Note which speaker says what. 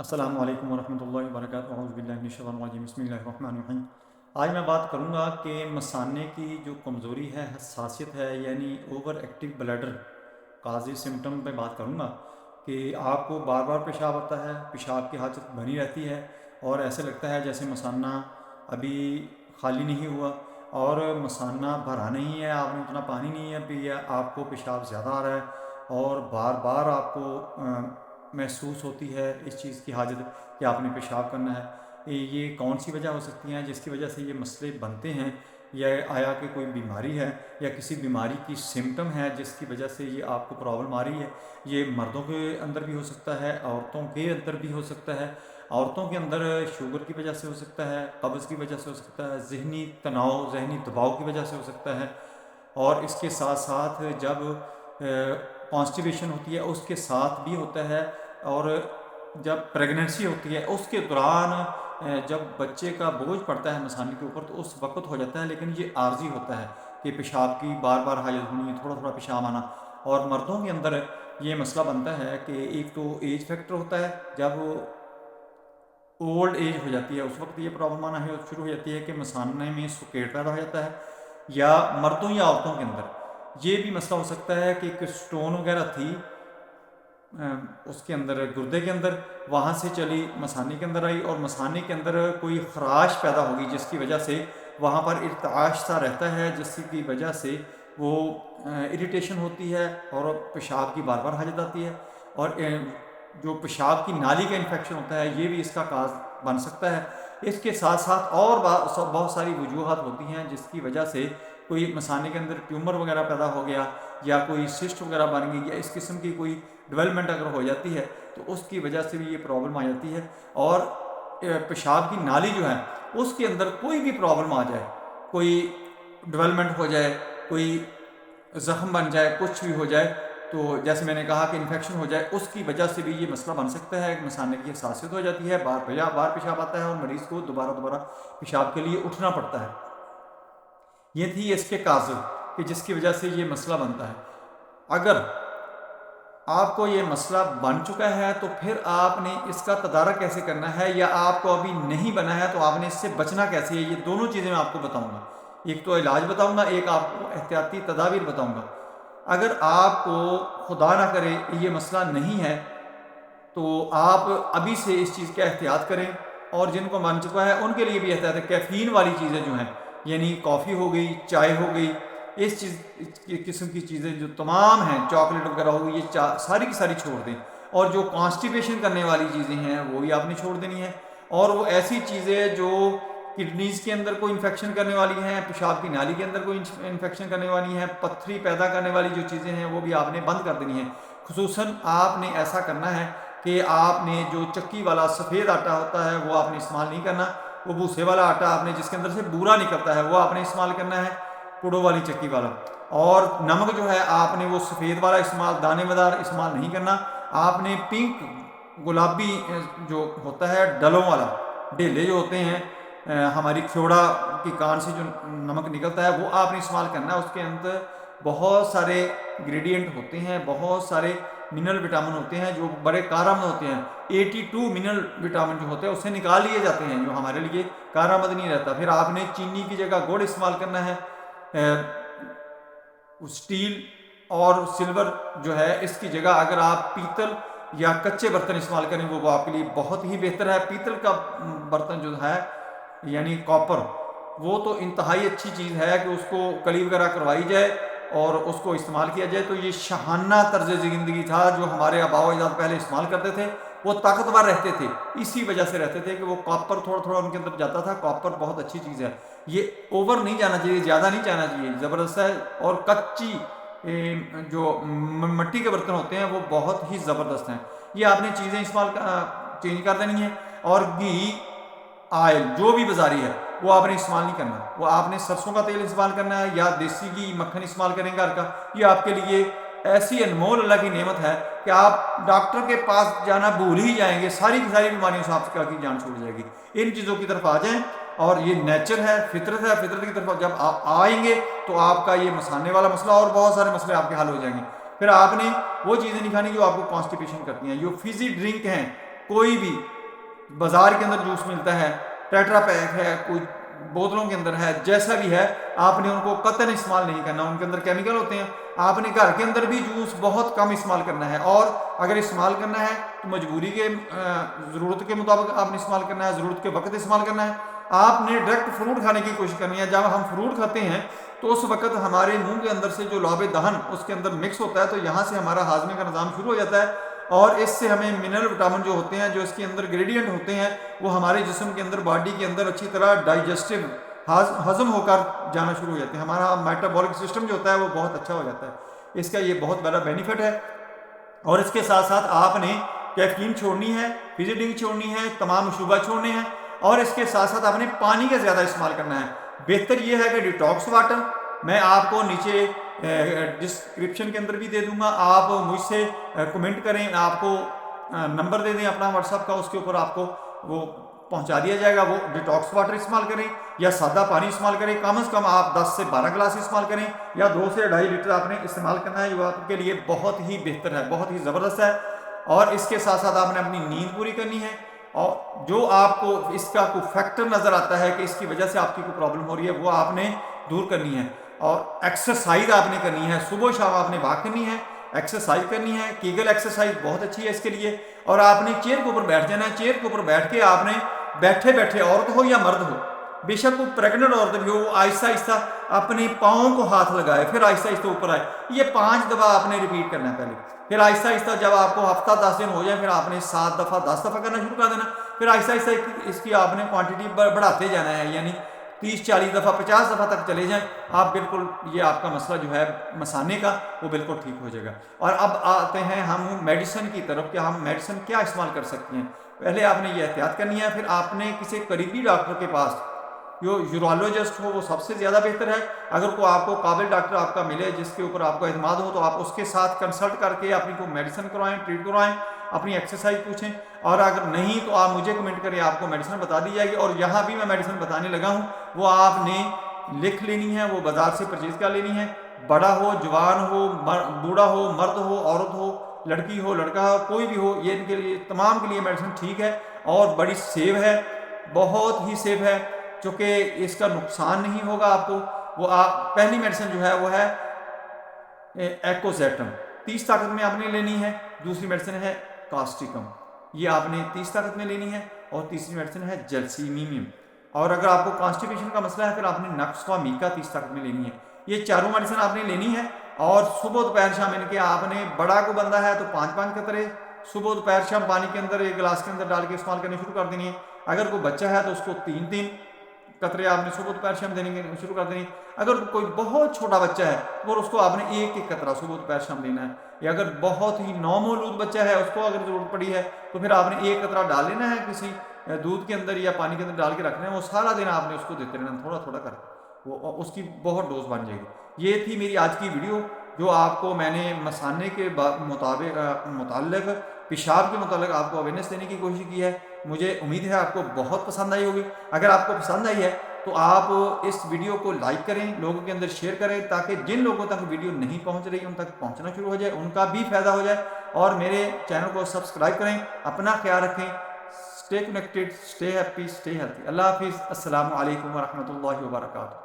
Speaker 1: السلام علیکم ورحمۃ اللہ وبرکاتہ، اعوذ باللہ من الشیطان الرجیم، بسم اللہ الرحمن الرحیم۔ آج میں بات کروں گا کہ مثانے کی جو کمزوری ہے، حساسیت ہے، یعنی اوور ایکٹیو بلیڈر کازی سمٹم پہ بات کروں گا کہ آپ کو بار بار پیشاب آتا ہے، پیشاب کی حاجت بنی رہتی ہے اور ایسے لگتا ہے جیسے مثانہ ابھی خالی نہیں ہوا اور مثانہ بھرا نہیں ہے، آپ نے اتنا پانی نہیں ہے پیا، آپ کو پیشاب زیادہ آ رہا ہے اور بار بار آپ کو محسوس ہوتی ہے اس چیز کی حاجت کہ آپ نے پیشاب کرنا ہے۔ یہ کون سی وجہ ہو سکتی ہیں جس کی وجہ سے یہ مسئلے بنتے ہیں؟ یا آیا کہ کوئی بیماری ہے یا کسی بیماری کی سمٹم ہے جس کی وجہ سے یہ آپ کو پرابلم آ رہی ہے؟ یہ مردوں کے اندر بھی ہو سکتا ہے، عورتوں کے اندر بھی ہو سکتا ہے۔ عورتوں کے اندر شوگر کی وجہ سے ہو سکتا ہے، قبض کی وجہ سے ہو سکتا ہے، ذہنی تناؤ، ذہنی دباؤ کی وجہ سے ہو سکتا ہے، اور اس کے ساتھ ساتھ جب کانسٹیپیشن ہوتی ہے اس کے ساتھ بھی ہوتا ہے، اور جب پریگننسی ہوتی ہے اس کے دوران جب بچے کا بوجھ پڑتا ہے مثانے کے اوپر تو اس وقت ہو جاتا ہے، لیکن یہ عارضی ہوتا ہے کہ پیشاب کی بار بار حاجت ہونی، تھوڑا تھوڑا پیشاب آنا۔ اور مردوں کے اندر یہ مسئلہ بنتا ہے کہ ایک تو ایج فیکٹر ہوتا ہے، جب اولڈ ایج ہو جاتی ہے اس وقت یہ پرابلم آنا شروع ہو جاتی ہے کہ مثانے میں سکیٹ پیدا ہو جاتا ہے، یا مردوں یا عورتوں کے اندر یہ بھی مسئلہ ہو سکتا ہے کہ ایک سٹون وغیرہ تھی اس کے اندر، گردے کے اندر، وہاں سے چلی مثانے کے اندر آئی اور مثانے کے اندر کوئی خراش پیدا ہوگی جس کی وجہ سے وہاں پر ارتعاش سا رہتا ہے، جس کی وجہ سے وہ اریٹیشن ہوتی ہے اور پیشاب کی بار بار حاجت آتی ہے، اور جو پیشاب کی نالی کا انفیکشن ہوتا ہے یہ بھی اس کا کاز بن سکتا ہے۔ اس کے ساتھ ساتھ اور بہت ساری وجوہات ہوتی ہیں جس کی وجہ سے کوئی مثانے کے اندر ٹیومر وغیرہ پیدا ہو گیا یا کوئی سسٹ وغیرہ بن گئی یا اس قسم کی کوئی ڈیولپمنٹ اگر ہو جاتی ہے تو اس کی وجہ سے بھی یہ پرابلم آ جاتی ہے۔ اور پیشاب کی نالی جو ہے اس کے اندر کوئی بھی پرابلم آ جائے، کوئی ڈیولپمنٹ ہو جائے، کوئی زخم بن جائے، کچھ بھی ہو جائے، تو جیسے میں نے کہا کہ انفیکشن ہو جائے، اس کی وجہ سے بھی یہ مسئلہ بن سکتا ہے کہ مثانے کی حساسیت ہو جاتی ہے، بار پیشاب آتا ہے اور مریض کو دوبارہ پیشاب کے لیے اٹھنا پڑتا ہے۔ یہ تھی اس کے کاز کہ جس کی وجہ سے یہ مسئلہ بنتا ہے۔ اگر آپ کو یہ مسئلہ بن چکا ہے تو پھر آپ نے اس کا تدارک کیسے کرنا ہے، یا آپ کو ابھی نہیں بنا ہے تو آپ نے اس سے بچنا کیسے ہے، یہ دونوں چیزیں میں آپ کو بتاؤں گا۔ ایک تو علاج بتاؤں گا، ایک آپ کو احتیاطی تدابیر بتاؤں گا۔ اگر آپ کو خدا نہ کرے یہ مسئلہ نہیں ہے تو آپ ابھی سے اس چیز کا احتیاط کریں، اور جن کو بن چکا ہے ان کے لیے بھی احتیاط ہے۔ کیفین والی چیزیں جو ہیں، یعنی کافی ہو گئی، چائے ہو گئی، اس قسم کی چیزیں جو تمام ہیں، چاکلیٹ وغیرہ ہو گئی، یہ ساری کی ساری چھوڑ دیں، اور جو کانسٹیپیشن کرنے والی چیزیں ہیں وہ بھی آپ نے چھوڑ دینی ہیں، اور وہ ایسی چیزیں جو کڈنیز کے اندر کوئی انفیکشن کرنے والی ہیں، پیشاب کی نالی کے اندر کوئی انفیکشن کرنے والی ہیں، پتھری پیدا کرنے والی جو چیزیں ہیں وہ بھی آپ نے بند کر دینی ہیں۔ خصوصاً آپ نے ایسا کرنا ہے کہ آپ نے جو چکی والا سفید آٹا ہوتا ہے وہ آپ نے استعمال نہیں کرنا، وہ بھوسے والا آٹا آپ نے جس کے اندر سے بورا نکلتا ہے وہ آپ نے استعمال کرنا ہے، پڑو والی چکی والا۔ اور نمک جو ہے آپ نے وہ سفید والا استعمال، دانے مدار استعمال نہیں کرنا، آپ نے پنک گلابی جو ہوتا ہے ڈلوں والا، ڈیلے جو ہوتے ہیں ہماری کھیوڑا کی کان سے جو نمک نکلتا ہے وہ آپ نے استعمال کرنا ہے۔ اس کے اندر بہت سارے انگریڈینٹ ہوتے ہیں، بہت سارے منرل وٹامن ہوتے ہیں جو بڑے کارآمد ہوتے ہیں۔ 82 منرل وٹامن جو ہوتے ہیں اسے نکال لیے جاتے ہیں جو ہمارے لیے کارآمد نہیں رہتا۔ پھر آپ نے چینی کی جگہ گڑ استعمال کرنا ہے۔ اسٹیل اور سلور جو ہے اس کی جگہ اگر آپ پیتل یا کچے برتن استعمال کریں وہ آپ کے لیے بہت ہی بہتر ہے۔ پیتل کا برتن جو ہے یعنی کاپر، وہ تو انتہائی اچھی چیز ہے کہ اس کو کلی وغیرہ کروائی جائے اور اس کو استعمال کیا جائے، تو یہ شاہانہ طرز زندگی تھا جو ہمارے آباء و اجداد پہلے استعمال کرتے تھے۔ وہ طاقتور رہتے تھے، اسی وجہ سے رہتے تھے کہ وہ کاپر تھوڑا تھوڑا ان کے اندر جاتا تھا۔ کاپر بہت اچھی چیز ہے، یہ اوور نہیں جانا چاہیے، زیادہ نہیں جانا چاہیے، زبردست ہے۔ اور کچی جو مٹی کے برتن ہوتے ہیں وہ بہت ہی زبردست ہیں۔ یہ آپ نے چیزیں استعمال چینج کر دینی ہیں۔ اور گھی، آئل جو بھی بازاری ہے وہ آپ نے استعمال نہیں کرنا، وہ آپ نے سرسوں کا تیل استعمال کرنا ہے یا دیسی گھی مکھن استعمال کریں گھر کا۔ یہ آپ کے لیے ایسی انمول اللہ کی نعمت ہے کہ آپ ڈاکٹر کے پاس جانا بھول ہی جائیں گے، ساری کی ساری بیماریوں سے آپ کی جان چھوٹ جائے گی۔ ان چیزوں کی طرف آ جائیں، اور یہ نیچر ہے، فطرت ہے، فطرت کی طرف جب آپ آئیں گے تو آپ کا یہ مثانے والا مسئلہ اور بہت سارے مسئلے آپ کے حل ہو جائیں گے۔ پھر آپ نے وہ چیزیں نہیں کھانی جو آپ کو کانسٹیپیشن کرتی ہیں۔ جو فزی ڈرنک ہیں، کوئی بھی بازار کے اندر جوس ملتا ہے، ٹیٹرا پیک ہے، کوئی بوتلوں کے اندر ہے، جیسا بھی ہے آپ نے ان کو قطعاً استعمال نہیں کرنا، ان کے اندر کیمیکل ہوتے ہیں۔ آپ نے گھر کے اندر بھی جوس بہت کم استعمال کرنا ہے، اور اگر استعمال کرنا ہے تو مجبوری کے ضرورت کے مطابق آپ نے استعمال کرنا ہے، ضرورت کے وقت استعمال کرنا ہے۔ آپ نے ڈائریکٹ فروٹ کھانے کی کوشش کرنی ہے۔ جب ہم فروٹ کھاتے ہیں تو اس وقت ہمارے منہ کے اندر سے جو لعاب دہن اس کے اندر مکس ہوتا ہے، تو یہاں سے ہمارا ہاضمے کا نظام شروع ہو جاتا ہے، اور اس سے ہمیں منرل وٹامن جو ہوتے ہیں، جو اس کے اندر گریڈینٹ ہوتے ہیں، وہ ہمارے جسم کے اندر، باڈی کے اندر اچھی طرح ڈائجسٹو ہضم ہو کر جانا شروع ہو جاتے ہیں۔ ہمارا میٹابولک سسٹم جو ہوتا ہے وہ بہت اچھا ہو جاتا ہے۔ اس کا یہ بہت بڑا بینیفٹ ہے۔ اور اس کے ساتھ ساتھ آپ نے کیفین چھوڑنی ہے، فزی ڈرنک چھوڑنی ہے، تمام مشروبات چھوڑنے ہیں، اور اس کے ساتھ ساتھ آپ نے پانی کا زیادہ استعمال کرنا ہے۔ بہتر یہ ہے کہ ڈیٹاکس واٹر میں آپ کو نیچے ڈسکرپشن کے اندر بھی دے دوں گا، آپ مجھ سے کمنٹ کریں، آپ کو نمبر دے دیں اپنا واٹس ایپ کا، اس کے اوپر آپ کو وہ پہنچا دیا جائے گا۔ وہ ڈیٹاکس واٹر استعمال کریں یا سادہ پانی استعمال کریں، کم از کم آپ 10 سے 12 گلاس استعمال کریں، یا 2 سے 2.5 لیٹر آپ نے استعمال کرنا ہے، جو آپ کے لیے بہت ہی بہتر ہے، بہت ہی زبردست ہے۔ اور اس کے ساتھ ساتھ آپ نے اپنی نیند پوری کرنی ہے، اور جو آپ کو اس کا کوئی فیکٹر نظر آتا ہے کہ اس کی وجہ سے آپ کی کوئی پرابلم ہو رہی ہے، وہ آپ نے دور کرنی ہے۔ اور ایکسرسائز آپ نے کرنی ہے، صبح و شام آپ نے واک کرنی ہے، ایکسرسائز کرنی ہے۔ کیگل ایکسرسائز بہت اچھی ہے اس کے لیے۔ اور آپ نے چیئر کے اوپر بیٹھ جانا ہے، چیئر کے اوپر بیٹھ کے آپ نے بیٹھے بیٹھے، عورت ہو یا مرد ہو، بے شک وہ پریگننٹ عورت بھی ہو، وہ آہستہ آہستہ اپنے پاؤں کو ہاتھ لگائے، پھر آہستہ آہستہ اوپر آئے۔ یہ 5 دفعہ آپ نے ریپیٹ کرنا ہے پہلے، پھر آہستہ آہستہ جب آپ کو ہفتہ 10 دن ہو جائے، پھر آپ نے 7 دفعہ 10 دفعہ کرنا شروع کر دینا، پھر آہستہ آہستہ اس کی آپ نے کوانٹٹی بڑھاتے جانا ہے، یعنی 30-40 دفعہ 50 دفعہ تک چلے جائیں آپ، بالکل یہ آپ کا مسئلہ جو ہے مسانے کا وہ بالکل ٹھیک ہو جائے گا۔ اور اب آتے ہیں ہم میڈیسن کی طرف کہ ہم میڈیسن کیا استعمال کر سکتے ہیں۔ پہلے آپ نے یہ احتیاط کرنی ہے، پھر آپ نے کسی قریبی ڈاکٹر کے پاس، جو یورولوجسٹ ہو وہ سب سے زیادہ بہتر ہے۔ اگر کوئی آپ کو قابل ڈاکٹر آپ کا ملے جس کے اوپر آپ کو اعتماد ہو، تو آپ اس کے ساتھ کنسلٹ کر کے اپنی کو میڈیسن کروائیں، ٹریٹ کروائیں، اپنی ایکسرسائز پوچھیں۔ اور اگر نہیں تو آپ مجھے کمنٹ کریں، آپ کو میڈیسن بتا دی جائے گی۔ اور یہاں بھی میں میڈیسن بتانے لگا ہوں، وہ آپ نے لکھ لینی ہے، وہ بازار سے پرچیز کر لینی ہے۔ بڑا ہو، جوان ہو، بوڑھا ہو، مرد ہو، عورت ہو، لڑکی ہو، لڑکا ہو، کوئی بھی ہو، یہ ان کے لیے تمام کے لیے میڈیسن ٹھیک ہے، اور بڑی سیف ہے، بہت ہی سیف ہے، چونکہ اس کا نقصان نہیں ہوگا آپ کو۔ وہ آپ پہلی میڈیسن جو ہے وہ ہے ایکوزیٹم، 30 طاقت میں آپ نے لینی ہے۔ دوسری میڈیسن ہے کاسٹیکم، یہ آپ نے 30 طاقت میں لینی ہے۔ اور تیسری میڈیسن ہے جلسیمیم۔ اور اگر آپ کو کانسٹیپیشن کا مسئلہ ہے، پھر آپ نے نکس و میکا 30 طاقت میں لینی ہے۔ یہ چاروں میڈیسن آپ نے لینی ہے، اور صبح دوپہر شام ان کے آپ نے، بڑا کو بندہ ہے تو 5-5 قطرے صبح دوپہر شام پانی کے اندر 1 گلاس کے اندر ڈال کے استعمال کرنے شروع کر دینی ہے۔ اگر کوئی بچہ ہے تو اس کو 3-3 قطرے آپ نے صبح دوپہر شام دینے شروع کر دینی۔ اگر کوئی بہت چھوٹا بچہ ہے اور اس کو آپ نے 1-1 قطرہ صبح دوپہر شام دینا ہے، یا اگر بہت ہی نومولود بچہ ہے اس کو اگر ضرورت پڑی ہے تو پھر آپ نے 1 قطرہ ڈال لینا ہے کسی دودھ کے اندر یا پانی کے اندر ڈال کے رکھنا ہے، وہ سارا دن آپ نے اس کو دیتے رہنا، تھوڑا تھوڑا کر کے، وہ اس کی بہت ڈوز بن جائے گی۔ یہ تھی میری آج کی ویڈیو، جو آپ کو میں نے مثانے کے متعلق، پیشاب کے متعلق آپ کو اویئرنیس دینے کی کوشش کی ہے۔ مجھے امید ہے آپ کو بہت پسند آئی ہوگی۔ اگر آپ کو پسند آئی ہے تو آپ اس ویڈیو کو لائک کریں، لوگوں کے اندر شیئر کریں، تاکہ جن لوگوں تک ویڈیو نہیں پہنچ رہی ان تک پہنچنا شروع ہو جائے، ان کا بھی فائدہ ہو جائے۔ اور میرے چینل کو سبسکرائب کریں۔ اپنا خیال رکھیں، stay connected, stay happy, stay healthy. اللہ حافظ، السلام علیکم ورحمۃ اللہ وبرکاتہ۔